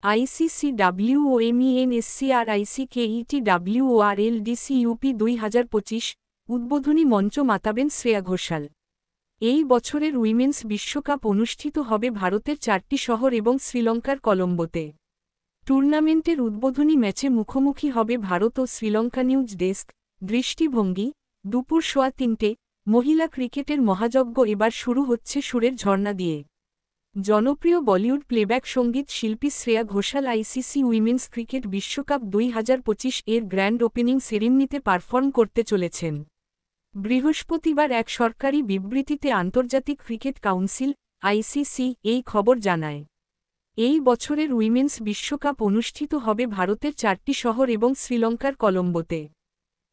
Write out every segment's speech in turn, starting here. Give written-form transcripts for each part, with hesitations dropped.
ICC WOMENSCRICKETWORLDCUP 2025 উদ্বোধনী মঞ্চ মাতাবেন শ্রেয়া ঘোষাল। এই বছরের উইমেন্স বিশ্বকাপ অনুষ্ঠিত হবে ভারতের 4টি শহর এবং শ্রীলঙ্কার কলম্বোতে। টুর্নামেন্টের উদ্বোধনী ম্যাচে মুখোমুখি হবে ভারত ও শ্রীলঙ্কা। নিউজ ডেস্ক, দৃষ্টিভঙ্গি। দুপুর 3:15। মহিলা ক্রিকেটের মহাযজ্ঞ এবার শুরু হচ্ছে সুরের ঝর্ণা দিয়ে। জনপ্রিয় বলিউড প্লেব্যাক সঙ্গীত শিল্পী Shreya Ghoshal ICC women's cricket বিশ্বকাপ 2025 এর গ্র্যান্ড ওপেনিং সেরিমনিতে পারফর্ম করতে চলেছেন। বৃহস্পতিবার এক সরকারি বিবৃতিতে আন্তর্জাতিক ক্রিকেট কাউন্সিল আইসিসি এই খবর জানায়। এই বছরের উইমেন্স বিশ্বকাপ অনুষ্ঠিত হবে ভারতের 4টি শহর এবং শ্রীলঙ্কার কলম্বোতে।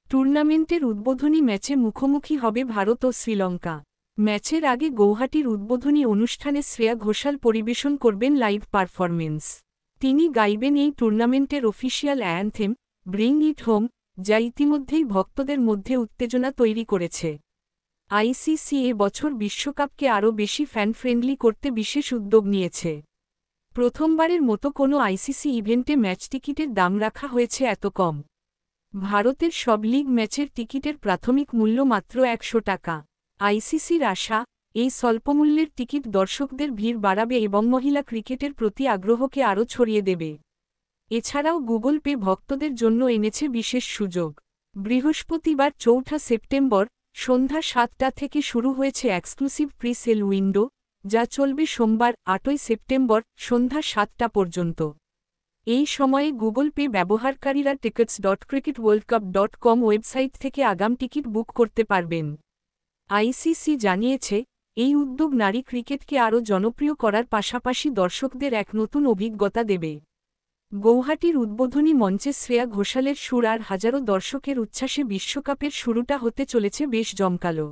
টুর্নামেন্টের উদ্বোধনী ম্যাচে মুখোমুখি হবে ভারত ও শ্রীলঙ্কা। ম্যাচের আগে গৌহাটির উদ্বোধনী অনুষ্ঠানে শ্রেয়া ঘোষাল পরিবেশন করবেন লাইভ পারফরমেন্স। তিনি গাইবেন এই টুর্নামেন্টের official anthem bring it home, যা ইতিমধ্যেই ভক্তদের মধ্যে উত্তেজনা তৈরি করেছে। আইসিসি এ বছর বিশ্বকাপকে আরও বেশি ফ্যান ফ্রেন্ডলি করতে বিশেষ উদ্যোগ নিয়েছে। প্রথমবারের মতো কোনো আইসিসি ইভেন্টে ম্যাচ টিকিটের দাম রাখা হয়েছে এত কম। ভারতের সব লিগ ম্যাচের টিকিটের প্রাথমিক মূল্য মাত্র 100 টাকা। আইসিসির আশা, এই স্বল্পমূল্যের টিকিট দর্শকদের ভিড় বাড়াবে এবং মহিলা ক্রিকেটের প্রতি আগ্রহকে আরও ছড়িয়ে দেবে। এছাড়াও গুগল পে ভক্তদের জন্য এনেছে বিশেষ সুযোগ। বৃহস্পতিবার 4 সেপ্টেম্বর সন্ধ্যা 7টা থেকে শুরু হয়েছে এক্সক্লুসিভ প্রি সেল উইন্ডো, যা চলবে সোমবার 8 সেপ্টেম্বর সন্ধ্যা 7টা পর্যন্ত। এই সময়ে গুগল পে ব্যবহারকারীরা tickets.cricketworldcup.com ওয়েবসাইট থেকে আগাম টিকিট বুক করতে পারবেন। আইসিসি জানিয়েছে, এই উদ্যোগ নারী ক্রিকেটকে আরও জনপ্রিয় করার পাশাপাশি দর্শকদের এক নতুন অভিজ্ঞতা দেবে। গৌহাটির উদ্বোধনী মঞ্চে শ্রেয়া ঘোষালের সুর আর হাজারো দর্শকের উচ্ছ্বাসে বিশ্বকাপের শুরুটা হতে চলেছে বেশ জমকালো।